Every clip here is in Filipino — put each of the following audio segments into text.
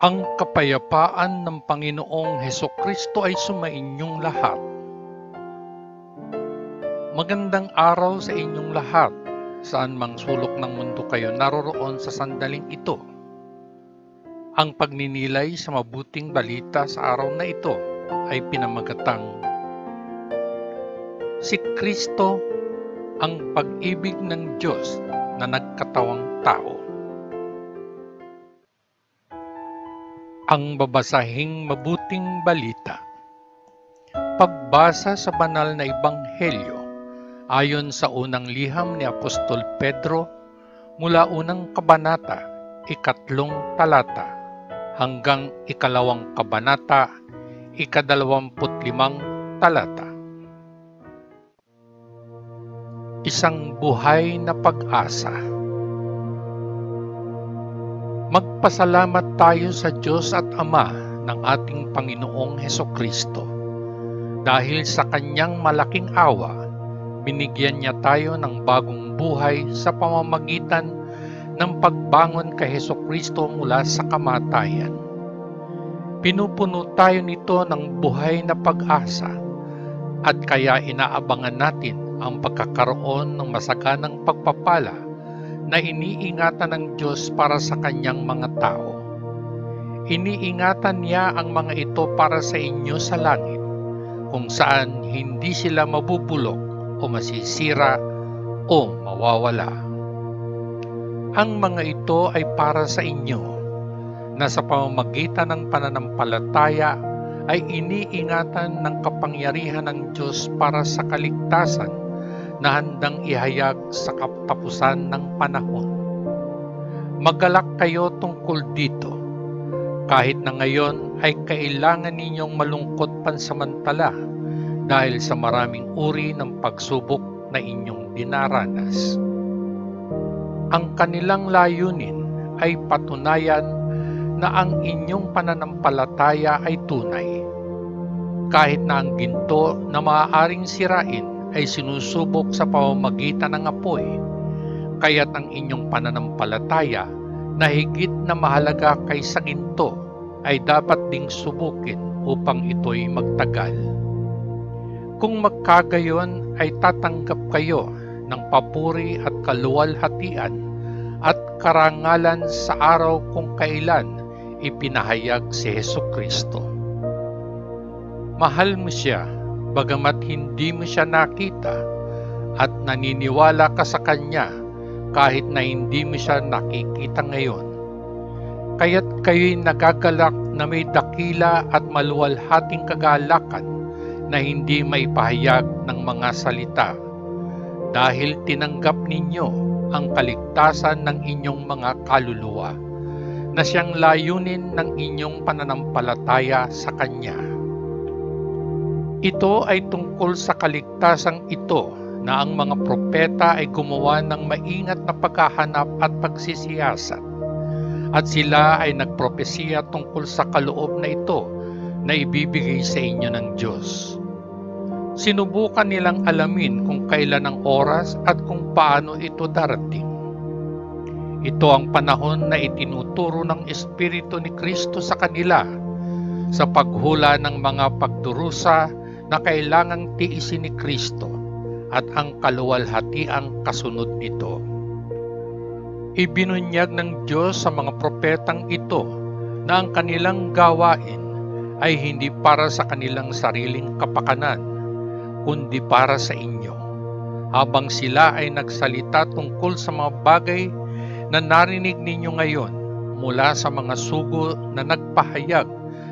Ang kapayapaan ng Panginoong Hesukristo ay sumainyong lahat. Magandang araw sa inyong lahat, saan mang sulok ng mundo kayo naroroon sa sandaling ito. Ang pagninilay sa mabuting balita sa araw na ito ay pinamagatang Si Kristo, ang pag-ibig ng Diyos na nagkatawang tao. Ang babasahing mabuting balita. Pagbasa sa banal na ebanghelyo ayon sa unang liham ni Apostol Pedro mula unang kabanata, 3 talata hanggang 2 kabanata, 25 talata. Isang buhay na pag-asa. Magpasalamat tayo sa Diyos at Ama ng ating Panginoong Hesukristo. Dahil sa Kanyang malaking awa, binigyan niya tayo ng bagong buhay sa pamamagitan ng pagbangon kay Hesukristo mula sa kamatayan. Pinupuno tayo nito ng buhay na pag-asa at kaya inaabangan natin ang pagkakaroon ng masaganang pagpapala na iniingatan ng Diyos para sa Kanyang mga tao. Iniingatan niya ang mga ito para sa inyo sa langit, kung saan hindi sila mabubulok o masisira o mawawala. Ang mga ito ay para sa inyo, na sa pamamagitan ng pananampalataya ay iniingatan ng kapangyarihan ng Diyos para sa kaligtasan na handang ihayag sa katapusan ng panahon. Magalak kayo tungkol dito, kahit na ngayon ay kailangan ninyong malungkot pansamantala dahil sa maraming uri ng pagsubok na inyong dinaranas. Ang kanilang layunin ay patunayan na ang inyong pananampalataya ay tunay, kahit na ang ginto na maaaring sirain ay sinusubok sa pamamagitan ng apoy, kaya't ang inyong pananampalataya na higit na mahalaga kaysa ginto ay dapat ding subukin upang ito'y magtagal. Kung magkagayon ay tatanggap kayo ng papuri at kaluwalhatian at karangalan sa araw kung kailan ipinahayag si Hesukristo. Mahal mo siya, bagamat hindi mo siya nakita, at naniniwala ka sa Kanya kahit na hindi mo siya nakikita ngayon. Kaya't kayo'y nagagalak na may dakila at maluwalhating kagalakan na hindi maipahayag ng mga salita, dahil tinanggap ninyo ang kaligtasan ng inyong mga kaluluwa, na siyang layunin ng inyong pananampalataya sa Kanya. Ito ay tungkol sa kaligtasang ito na ang mga propeta ay gumawa ng maingat na paghahanap at pagsisiyasat, at sila ay nagpropesiya tungkol sa kaloob na ito na ibibigay sa inyo ng Diyos. Sinubukan nilang alamin kung kailan ang oras at kung paano ito darating. Ito ang panahon na itinuturo ng Espiritu ni Kristo sa kanila sa paghula ng mga pagdurusa na kailangang tiisin ni Kristo at ang kaluwalhatiang kasunod nito. Ibinunyag ng Diyos sa mga propetang ito na ang kanilang gawain ay hindi para sa kanilang sariling kapakanan, kundi para sa inyo, habang sila ay nagsalita tungkol sa mga bagay na narinig ninyo ngayon mula sa mga sugo na nagpahayag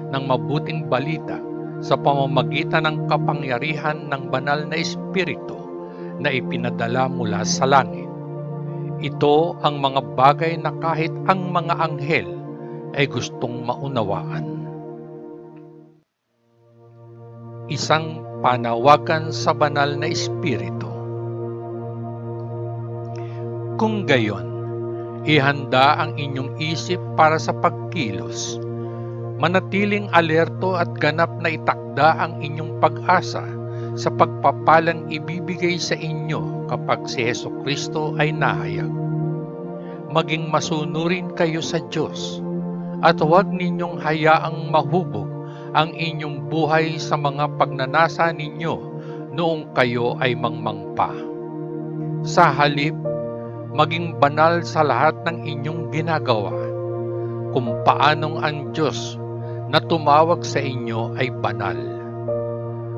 ng mabuting balita sa pamamagitan ng kapangyarihan ng banal na Espiritu na ipinadala mula sa langit. Ito ang mga bagay na kahit ang mga anghel ay gustong maunawaan. Isang panawagan sa banal na Espiritu. Kung gayon, ihanda ang inyong isip para sa pagkilos. Manatiling alerto at ganap na itakda ang inyong pag-asa sa pagpapalang ibibigay sa inyo kapag si Hesukristo ay nahayag. Maging masunurin kayo sa Diyos at huwag ninyong hayaang mahubog ang inyong buhay sa mga pagnanasa ninyo noong kayo ay mangmang pa. Sa halip, maging banal sa lahat ng inyong ginagawa, kung paanong ang Diyos na tumawag sa inyo ay banal.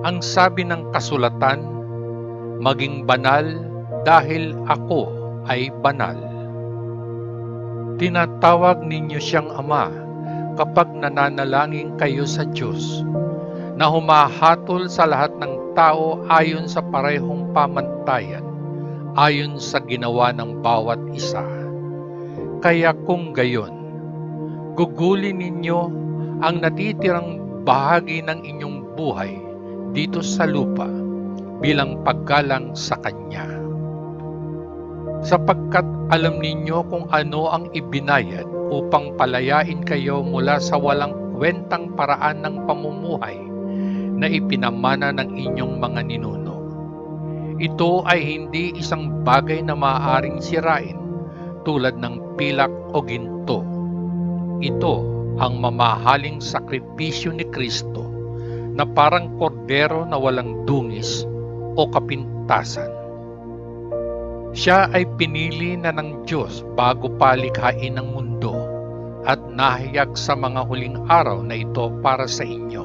Ang sabi ng kasulatan, maging banal dahil ako ay banal. Tinatawag ninyo siyang Ama kapag nananalangin kayo sa Diyos, na humahatol sa lahat ng tao ayon sa parehong pamantayan, ayon sa ginawa ng bawat isa. Kaya kung gayon, gugulin ninyo ang natitirang bahagi ng inyong buhay dito sa lupa bilang paggalang sa Kanya. Sapagkat alam ninyo kung ano ang ibinayad upang palayain kayo mula sa walang kwentang paraan ng pamumuhay na ipinamana ng inyong mga ninuno. Ito ay hindi isang bagay na maaaring sirain tulad ng pilak o ginto. Ito ang mamahaling sakripisyo ni Kristo na parang kordero na walang dungis o kapintasan. Siya ay pinili na ng Diyos bago pa likhain ng mundo at nahayag sa mga huling araw na ito para sa inyo.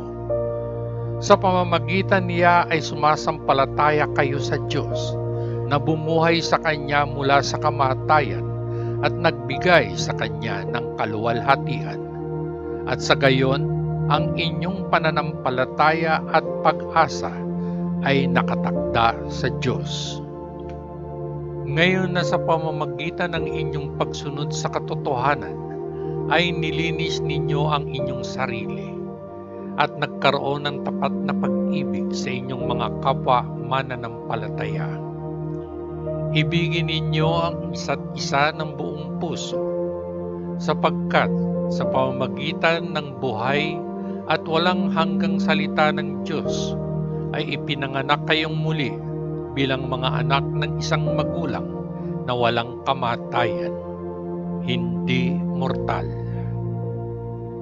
Sa pamamagitan niya ay sumasampalataya kayo sa Diyos na bumuhay sa Kanya mula sa kamatayan at nagbigay sa Kanya ng kaluwalhatian. At sa gayon, ang inyong pananampalataya at pag-asa ay nakatakda sa Diyos. Ngayon na sa pamamagitan ng inyong pagsunod sa katotohanan, ay nilinis ninyo ang inyong sarili at nagkaroon ng tapat na pag-ibig sa inyong mga kapwa mananampalataya. Ibigin ninyo ang isa't isa ng buong puso, sapagkat sa pamamagitan ng buhay at walang hanggang salita ng Diyos ay ipinanganak kayong muli bilang mga anak ng isang magulang na walang kamatayan, hindi mortal.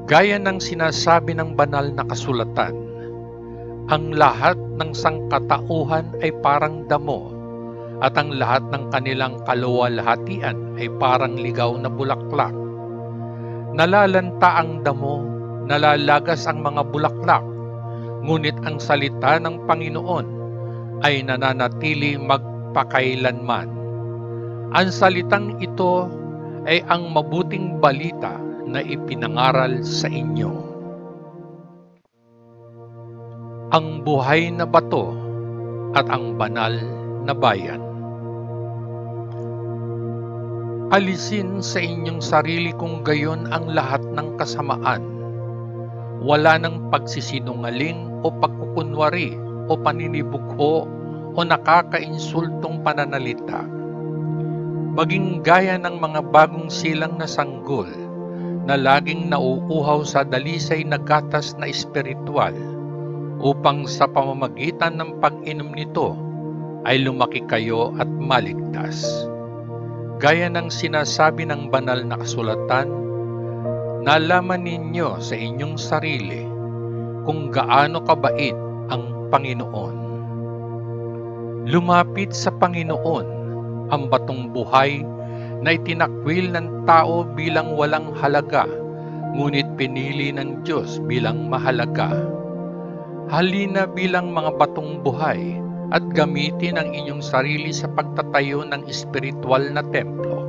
Gaya ng sinasabi ng banal na kasulatan, ang lahat ng sangkatauhan ay parang damo at ang lahat ng kanilang kaluwalhatian ay parang ligaw na bulaklak. Nalalanta ang damo, nalalagas ang mga bulaklak, ngunit ang salita ng Panginoon ay nananatili magpakailanman. Ang salitang ito ay ang mabuting balita na ipinangaral sa inyo. Ang buhay na bato at ang banal na bayan. Alisin sa inyong sarili kung gayon ang lahat ng kasamaan. Wala ng pagsisinungaling o pagkukunwari o paninibugho o nakakainsultong pananalita. Maging gaya ng mga bagong silang na sanggol na laging nauuhaw sa dalisay na gatas na espiritual upang sa pamamagitan ng pag-inom nito ay lumaki kayo at maligtas. Gaya ng sinasabi ng banal na kasulatan, nalaman ninyo sa inyong sarili kung gaano kabait ang Panginoon. Lumapit sa Panginoon, ang batong buhay na itinakwil ng tao bilang walang halaga, ngunit pinili ng Diyos bilang mahalaga. Halina bilang mga batong buhay at gamitin ang inyong sarili sa pagtatayo ng espiritual na templo,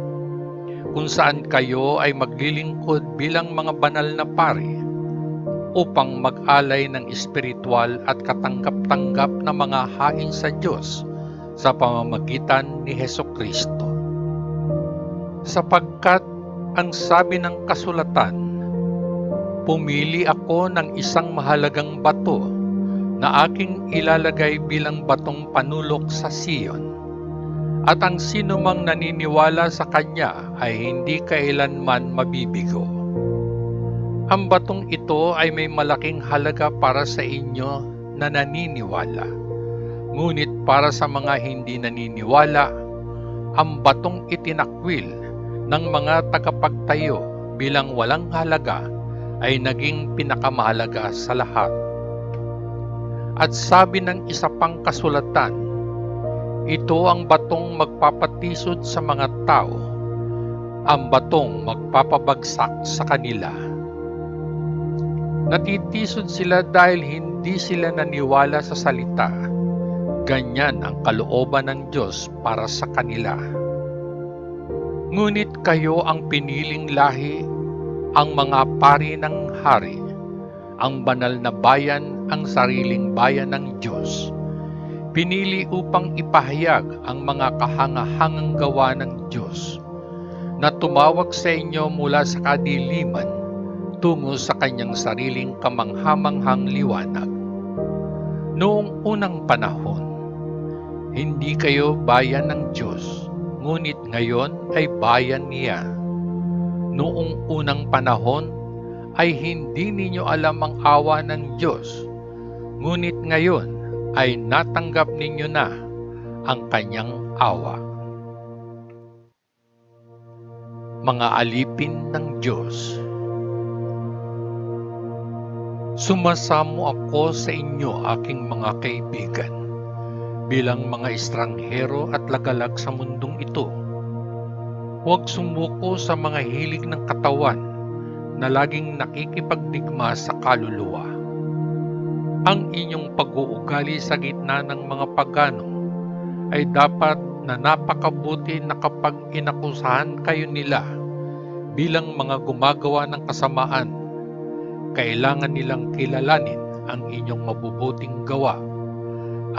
kung saan kayo ay maglilingkod bilang mga banal na pari upang mag-alay ng espiritual at katanggap-tanggap na mga hain sa Diyos sa pamamagitan ni Hesukristo. Sapagkat ang sabi ng kasulatan, pumili ako ng isang mahalagang bato na aking ilalagay bilang batong panulok sa Sion, at ang sinumang naniniwala sa kanya ay hindi kailanman mabibigo. Ang batong ito ay may malaking halaga para sa inyo na naniniwala, ngunit para sa mga hindi naniniwala, ang batong itinakwil ng mga tagapagtayo bilang walang halaga ay naging pinakamahalaga sa lahat. At sabi ng isa pang kasulatan, ito ang batong magpapatisod sa mga tao, ang batong magpapabagsak sa kanila. Natitisod sila dahil hindi sila naniwala sa salita. Ganyan ang kalooban ng Diyos para sa kanila. Ngunit kayo ang piniling lahi, ang mga pari ng hari, ang banal na bayan, ang sariling bayan ng Diyos. Pinili upang ipahayag ang mga kahangahangang gawa ng Diyos, na tumawag sa inyo mula sa kadiliman tungo sa kanyang sariling kamanghamanghang liwanag. Noong unang panahon, hindi kayo bayan ng Diyos, ngunit ngayon ay bayan niya. Noong unang panahon ay hindi ninyo alam ang awa ng Diyos, ngunit ngayon ay natanggap ninyo na ang kanyang awa. Mga alipin ng Diyos. Sumasamo ako sa inyo, aking mga kaibigan, bilang mga estranghero at lagalag sa mundong ito. Huwag sumuko sa mga hilig ng katawan na laging nakikipagdigma sa kaluluwa. Ang inyong pag-uugali sa gitna ng mga pagano ay dapat na napakabuti na kapag inakusahan kayo nila bilang mga gumagawa ng kasamaan, kailangan nilang kilalanin ang inyong mabubuting gawa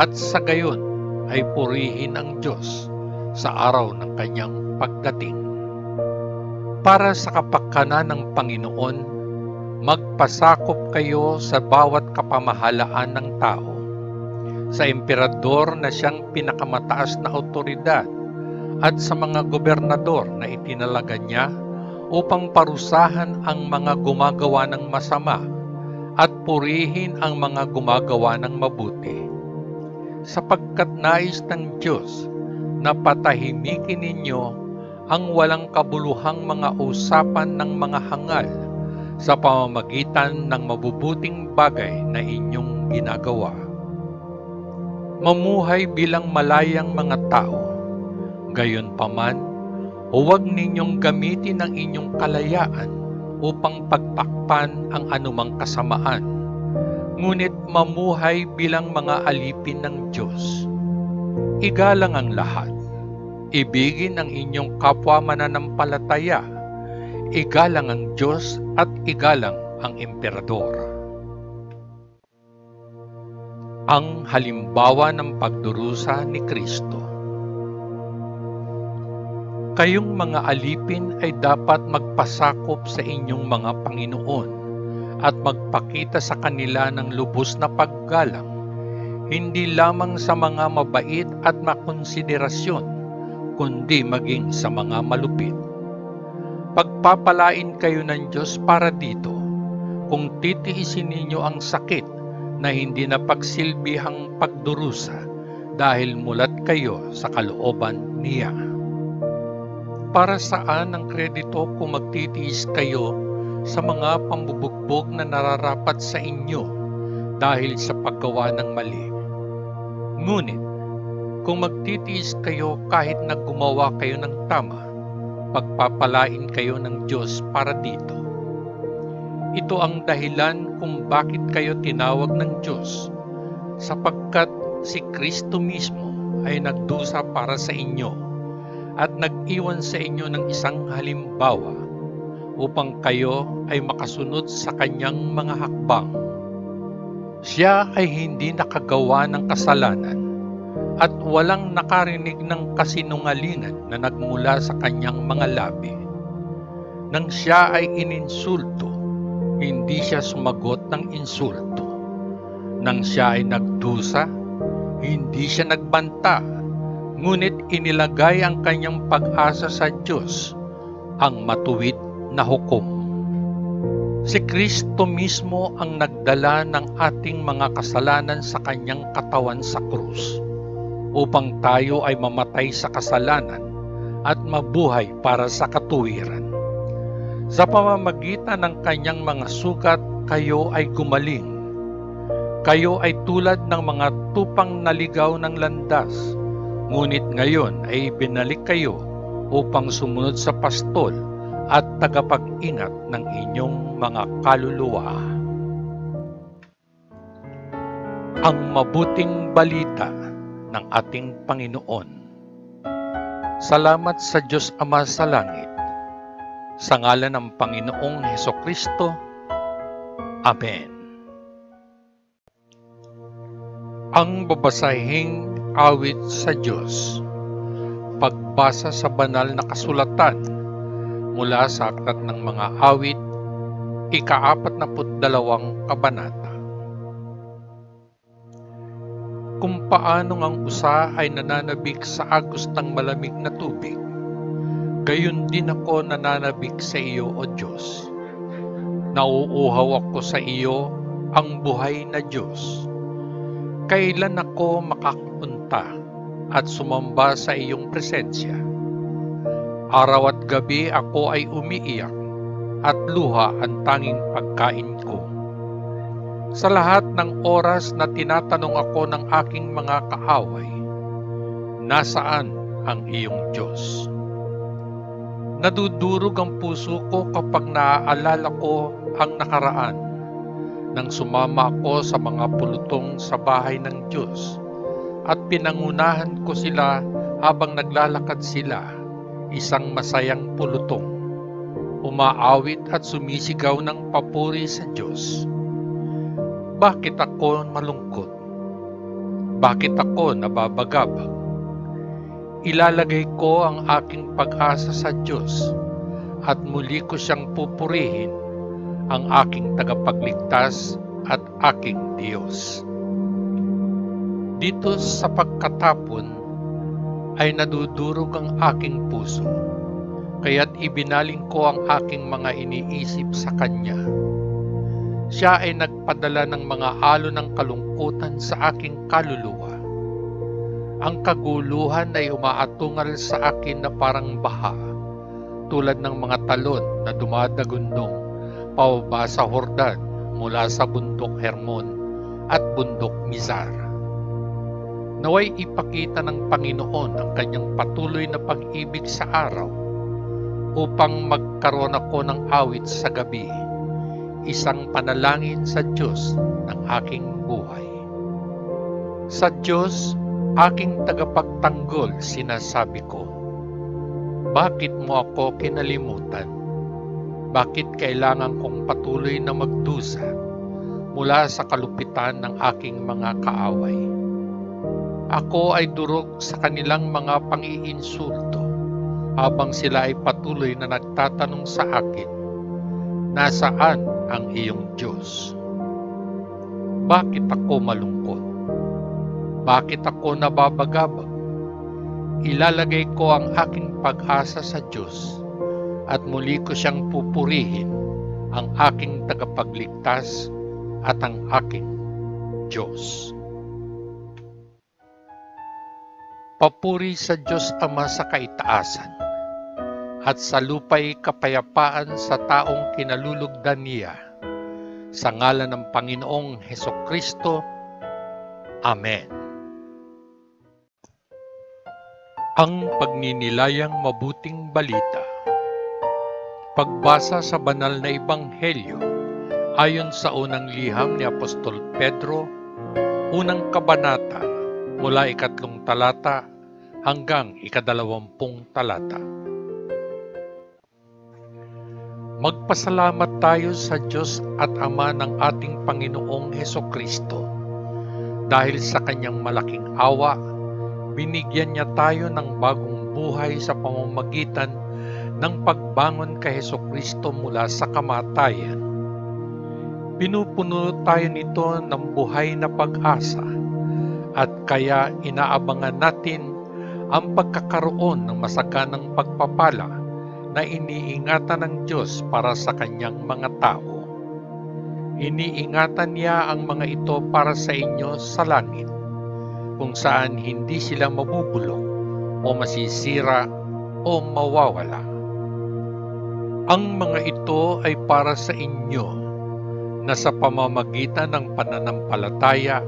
at sa gayon ay purihin ang Diyos sa araw ng kanyang pagdating. Para sa kapakanan ng Panginoon, magpasakop kayo sa bawat kapamahalaan ng tao, sa emperador na siyang pinakamataas na awtoridad at sa mga gobernador na itinalaga niya upang parusahan ang mga gumagawa ng masama at purihin ang mga gumagawa ng mabuti. Sapagkat nais ng Diyos na patahimikin ninyo ang walang kabuluhang mga usapan ng mga hangal sa pamamagitan ng mabubuting bagay na inyong ginagawa. Mamuhay bilang malayang mga tao, gayunpaman, huwag ninyong gamitin ang inyong kalayaan upang pagtakpan ang anumang kasamaan, ngunit mamuhay bilang mga alipin ng Diyos. Igalang ang lahat. Ibigin ang inyong kapwa mananampalataya. Igalang ang Diyos at igalang ang emperador. Ang halimbawa ng pagdurusa ni Kristo. Kayong mga alipin ay dapat magpasakop sa inyong mga Panginoon at magpakita sa kanila ng lubos na paggalang, hindi lamang sa mga mabait at makonsiderasyon, kundi maging sa mga malupit. Pagpapalain kayo ng Diyos para dito, kung titiisin ninyo ang sakit na hindi napagsilbihang pagdurusa dahil mulat kayo sa kalooban niya. Para saan ang kredito kung magtitiis kayo sa mga pambubugbog na nararapat sa inyo dahil sa paggawa ng mali? Ngunit, kung magtitiis kayo kahit na gumawa kayo ng tama, pagpapalain kayo ng Diyos para dito. Ito ang dahilan kung bakit kayo tinawag ng Diyos, sapagkat si Kristo mismo ay nagdusa para sa inyo at nag-iwan sa inyo ng isang halimbawa upang kayo ay makasunod sa kanyang mga hakbang. Siya ay hindi nakagawa ng kasalanan at walang nakarinig ng kasinungalingan na nagmula sa kanyang mga labi. Nang siya ay ininsulto, hindi siya sumagot ng insulto. Nang siya ay nagdusa, hindi siya nagbanta, ngunit inilagay ang kanyang pag-asa sa Diyos, ang matuwid na hukom. Si Kristo mismo ang nagdala ng ating mga kasalanan sa kanyang katawan sa krus, upang tayo ay mamatay sa kasalanan at mabuhay para sa katuwiran. Sa pamamagitan ng kanyang mga sugat, kayo ay gumaling. Kayo ay tulad ng mga tupang naligaw ng landas, ngunit ngayon ay binalik kayo upang sumunod sa pastol at tagapag-ingat ng inyong mga kaluluwa. Ang mabuting balita ng ating Panginoon. Salamat sa Diyos Ama sa langit, sa ngalan ng Panginoong Hesukristo. Amen. Ang babasahing awit sa Diyos. Pagbasa sa banal na kasulatan mula sa Aklat ng Mga Awit, ika-42 kabanata. Kung paanong ang usa ay nananabik sa agos ng malamig na tubig, gayon din ako nananabik sa iyo, O Diyos. Nauuhaw ako sa iyo, ang buhay na Diyos. Kailan ako makapunta at sumamba sa iyong presensya? Araw at gabi ako ay umiiyak at luha ang tanging pagkain ko. Sa lahat ng oras na tinatanong ako ng aking mga kaaway, nasaan ang iyong Diyos? Nadudurog ang puso ko kapag naaalala ko ang nakaraan nang sumama ako sa mga pulutong sa bahay ng Diyos at pinangunahan ko sila habang naglalakad sila, isang masayang pulutong, umaawit at sumisigaw ng papuri sa Diyos. Bakit ako malungkot? Bakit ako nababagabag? Ilalagay ko ang aking pag-asa sa Diyos at muli ko siyang pupurihin, ang aking tagapagligtas at aking Diyos. Dito sa pagkatapon ay nadudurog ang aking puso, kaya't ibinaling ko ang aking mga iniisip sa Kanya. Siya ay nagpadala ng mga alon ng kalungkutan sa aking kaluluwa. Ang kaguluhan ay umaatungal sa akin na parang baha, tulad ng mga talon na dumadagundong pababa sa Hordan mula sa bundok Hermon at bundok Mizar. Naway ipakita ng Panginoon ang kanyang patuloy na pag-ibig sa araw upang magkaroon ako ng awit sa gabi, isang panalangin sa Diyos ng aking buhay. Sa Diyos, aking tagapagtanggol, sinasabi ko, bakit mo ako kinalimutan? Bakit kailangan kong patuloy na magdusa mula sa kalupitan ng aking mga kaaway? Ako ay durog sa kanilang mga pang-iinsulto habang sila ay patuloy na nagtatanong sa akin, nasaan ang iyong Diyos? Bakit ako malungkot? Bakit ako nababagabag? Ilalagay ko ang aking pag-asa sa Diyos at muli ko siyang pupurihin, ang aking tagapagligtas at ang aking Diyos. Papuri sa Diyos Ama sa kaitaasan, at sa lupa'y kapayapaan sa taong kinalulugdan niya, sa ngalan ng Panginoong Hesukristo. Amen. Ang pagninilayang mabuting balita. Pagbasa sa banal na ebanghelyo ayon sa unang liham ni Apostol Pedro, unang kabanata mula 3 talata hanggang 20 talata. Magpasalamat tayo sa Diyos at Ama ng ating Panginoong Hesukristo. Dahil sa kanyang malaking awa, binigyan niya tayo ng bagong buhay sa pamamagitan ng pagbangon kay Hesukristo mula sa kamatayan. Pinupuno tayo nito ng buhay na pag-asa at kaya inaabangan natin ang pagkakaroon ng masaganang pagpapala na iniingatan ng Diyos para sa kanyang mga tao. Iniingatan niya ang mga ito para sa inyo sa langit, kung saan hindi sila mabubulok o masisira o mawawala. Ang mga ito ay para sa inyo na sa pamamagitan ng pananampalataya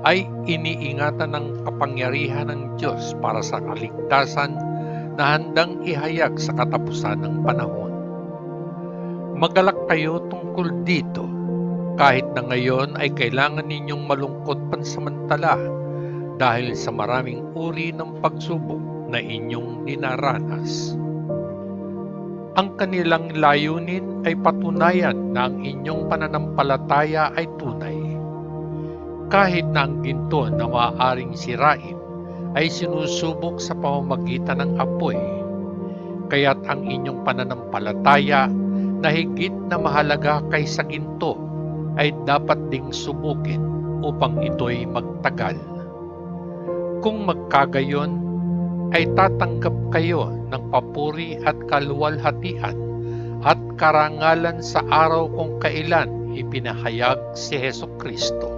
ay iniingatan ng kapangyarihan ng Diyos para sa kaligtasan na handang ihayag sa katapusan ng panahon. Magalak kayo tungkol dito, kahit na ngayon ay kailangan ninyong malungkot pansamantala dahil sa maraming uri ng pagsubok na inyong dinaranas. Ang kanilang layunin ay patunayan na ang inyong pananampalataya ay tunay. Kahit na ang ginto na maaaring sirain ay sinusubok sa pamamagitan ng apoy, kaya't ang inyong pananampalataya na higit na mahalaga kaysa ginto ay dapat ding subukin upang ito'y magtagal. Kung magkagayon, ay tatanggap kayo ng papuri at kaluwalhatian at karangalan sa araw kung kailan ipinahayag si Hesukristo.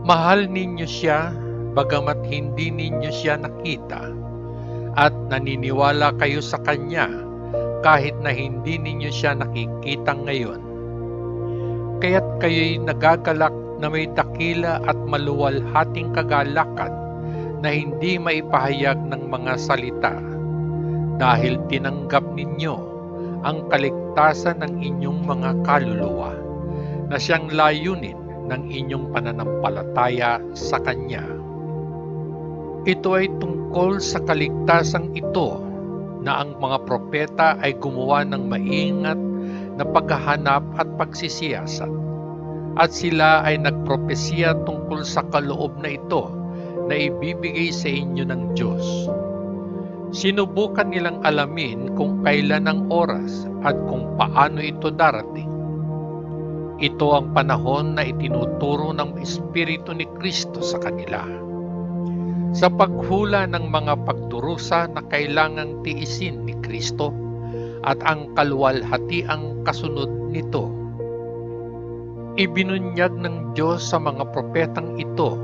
Mahal ninyo siya bagamat hindi ninyo siya nakita, at naniniwala kayo sa Kanya kahit na hindi ninyo siya nakikita ngayon. Kaya't kayo'y nagagalak na may dakila at maluwalhating kagalakan na hindi maipahayag ng mga salita, dahil tinanggap ninyo ang kaligtasan ng inyong mga kaluluwa na siyang layunin ng inyong pananampalataya sa Kanya. Ito ay tungkol sa kaligtasang ito na ang mga propeta ay gumawa ng maingat na paghahanap at pagsisiyasat, at sila ay nagpropesya tungkol sa kaloob na ito na ibibigay sa inyo ng Diyos. Sinubukan nilang alamin kung kailan ang oras at kung paano ito darating. Ito ang panahon na itinuturo ng Espiritu ni Kristo sa kanila. Sa paghula ng mga pagdurusa na kailangang tiisin ni Kristo at ang kaluwalhatiang kasunod nito, ibinunyag ng Diyos sa mga propetang ito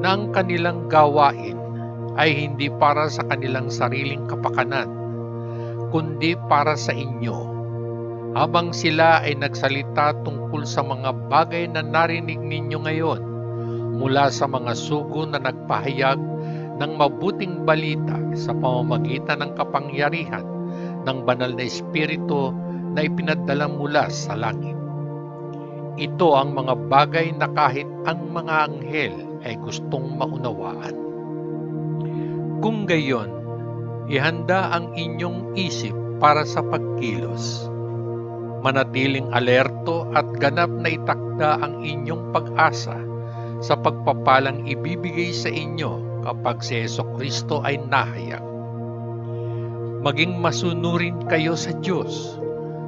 na ang kanilang gawain ay hindi para sa kanilang sariling kapakanan, kundi para sa inyo, habang sila ay nagsalita tungkol sa mga bagay na narinig ninyo ngayon mula sa mga sugo na nagpahayag ng mabuting balita sa pamamagitan ng kapangyarihan ng banal na Espiritu na ipinadala mula sa langit. Ito ang mga bagay na kahit ang mga anghel ay gustong maunawaan. Kung gayon, ihanda ang inyong isip para sa pagkilos. Manatiling alerto at ganap na itakda ang inyong pag-asa sa pagpapalang ibibigay sa inyo kapag si Hesukristo ay nahayag. Maging masunurin kayo sa Diyos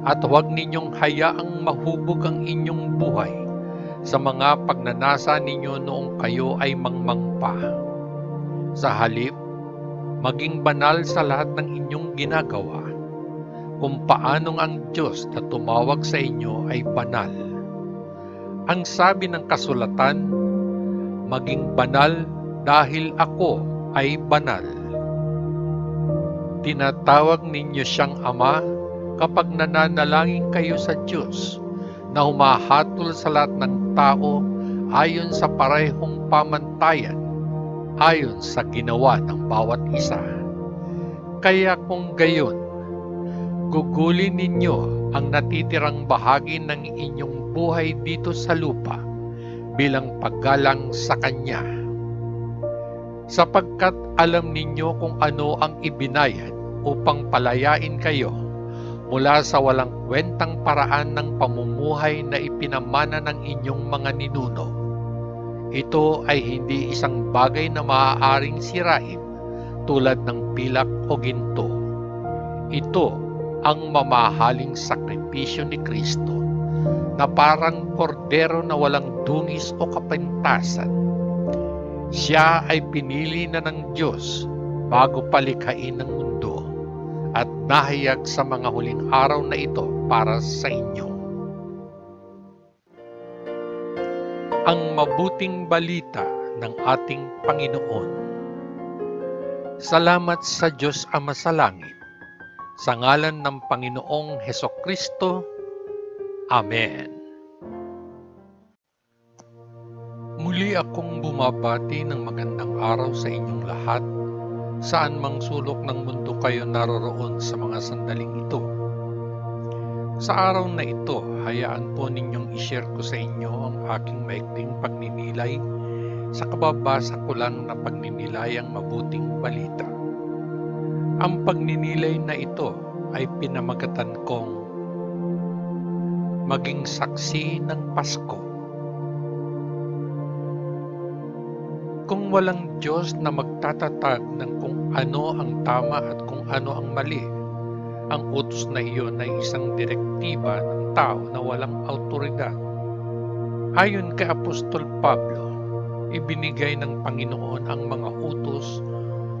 at huwag ninyong hayaang mahubog ang inyong buhay sa mga pagnanasa ninyo noong kayo ay mangmangpa. Sa halip, maging banal sa lahat ng inyong ginagawa, kung paanong ang Diyos na tumawag sa inyo ay banal. Ang sabi ng kasulatan, maging banal dahil ako ay banal. Tinatawag ninyo siyang Ama kapag nananalangin kayo sa Diyos na humahatol sa lahat ng tao ayon sa parehong pamantayan, ayon sa ginawa ng bawat isa. Kaya kung gayon, gugulin ninyo ang natitirang bahagi ng inyong buhay dito sa lupa bilang paggalang sa Kanya, sapagkat alam ninyo kung ano ang ibinayad upang palayain kayo mula sa walang kwentang paraan ng pamumuhay na ipinamana ng inyong mga ninuno. Ito ay hindi isang bagay na maaaring sirain tulad ng pilak o ginto. Ito ang mamahaling sakripisyo ni Kristo na parang kordero na walang dungis o kapintasan. Siya ay pinili na ng Diyos bago palikhain ng mundo at nahayag sa mga huling araw na ito para sa inyo. Ang mabuting balita ng ating Panginoon. Salamat sa Diyos Ama sa langit, Sa ngalan ng Panginoong Hesukristo. Amen. Muli akong bumabati ng magandang araw sa inyong lahat, saan mang sulok ng mundo kayo naroroon sa mga sandaling ito. Sa araw na ito, hayaan po ninyong i-share ko sa inyo ang aking maikling pagninilay sa kababasa ko lang na pagninilayang mabuting balita. Ang pagninilay na ito ay pinamagatan kong maging saksi ng Pasko. Kung walang Diyos na magtatatag ng kung ano ang tama at kung ano ang mali, ang utos na iyon ay isang direktiba ng tao na walang autoridad. Ayon kay Apostol Pablo, ibinigay ng Panginoon ang mga utos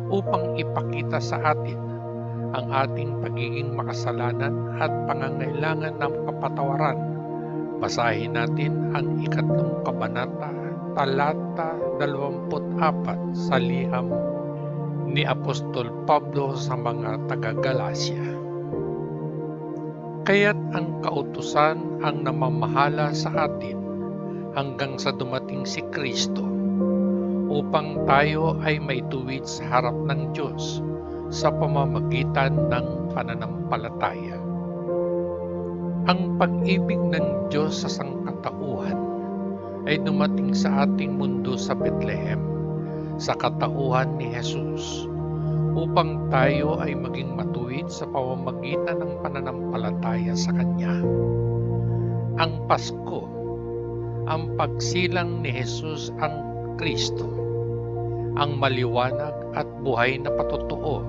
upang ipakita sa atin ang ating pagiging makasalanan at pangangailangan ng kapatawaran. Basahin natin ang 3 kabanata, talata 24 sa liham ni Apostol Pablo sa mga taga-Galacia. Kaya't ang kautusan ang namamahala sa atin hanggang sa dumating si Kristo, upang tayo ay maituwid sa harap ng Diyos sa pamamagitan ng pananampalataya. Ang pag-ibig ng Diyos sa sangkatauhan ay dumating sa ating mundo sa Bethlehem, sa katauhan ni Jesus, upang tayo ay maging matuwid sa pamamagitan ng pananampalataya sa Kanya. Ang Pasko, ang pagsilang ni Jesus ang Kristo, ang maliwanag at buhay na patutuo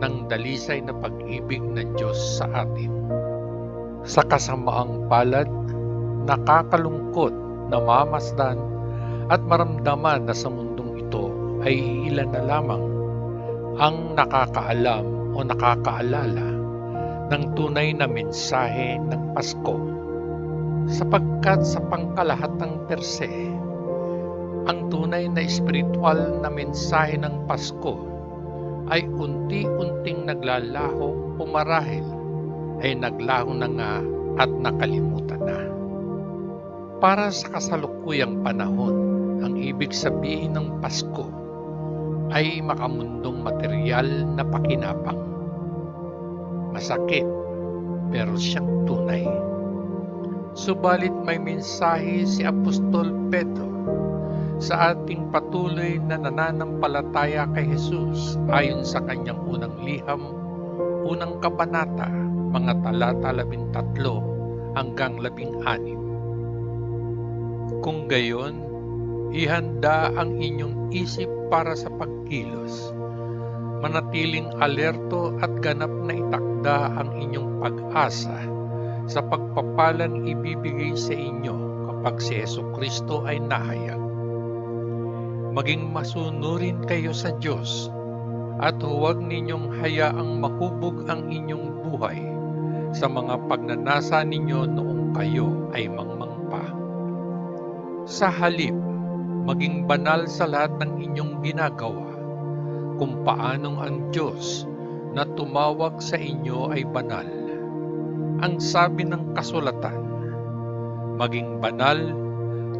ng dalisay na pag-ibig ng Diyos sa atin. Sa kasamaang palad, nakakalungkot na mamasdan at maramdaman na sa mundong ito ay ilan na lamang ang nakakaalam o nakakaalala ng tunay na mensahe ng Pasko, sapagkat sa pangkalahatang perse, ang tunay na espiritual na mensahe ng Pasko ay unti-unting naglalaho o marahil ay naglaho na nga at nakalimutan na. Para sa kasalukuyang panahon, ang ibig sabihin ng Pasko ay makamundong material na pakinabang. Masakit, pero siyang tunay. Subalit may mensahe si Apostol Pedro sa ating patuloy na nananampalataya kay Jesus ayon sa kanyang unang liham, unang kabanata, mga talata 13 hanggang 16. Kung gayon, ihanda ang inyong isip para sa pagkilos. Manatiling alerto at ganap na itakda ang inyong pag-asa sa pagpapalang ibibigay sa inyo kapag si Hesukristo ay nahayag. Maging masunurin kayo sa Diyos at huwag ninyong hayaang mahubog ang inyong buhay sa mga pagnanasa ninyo noong kayo ay mangmang pa. Sa halip, maging banal sa lahat ng inyong ginagawa, kung paanong ang Diyos na tumawag sa inyo ay banal. Ang sabi ng kasulatan, maging banal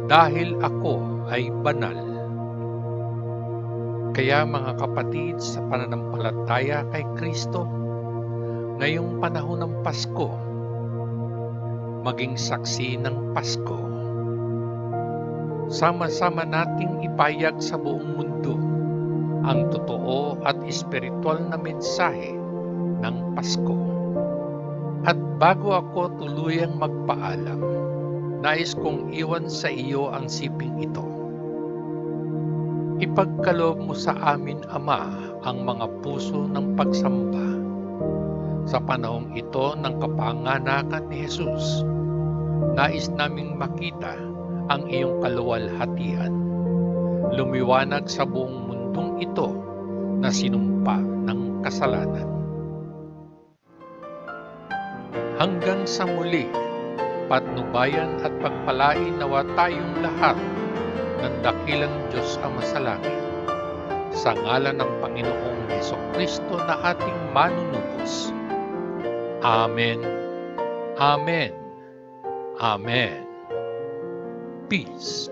dahil ako ay banal. Kaya mga kapatid, sa pananampalataya kay Kristo, ngayong panahon ng Pasko, maging saksi ng Pasko. Sama-sama nating ipahayag sa buong mundo ang totoo at espiritual na mensahe ng Pasko. At bago ako tuluyang magpaalam, nais kong iwan sa iyo ang siping ito. Ipagkaloob mo sa amin, Ama, ang mga puso ng pagsamba. Sa panahong ito ng kapanganakan ni Jesus, nais naming makita ang iyong kaluwalhatian, lumiwanag sa buong mundong ito na sinumpa ng kasalanan. Hanggang sa muli, patnubayan at pagpalain nawa tayong lahat ng dakilang Diyos Ama sa langit, sa ngalan ng Panginoong Hesukristo na ating manunubos. Amen. Amen. Amen. Peace.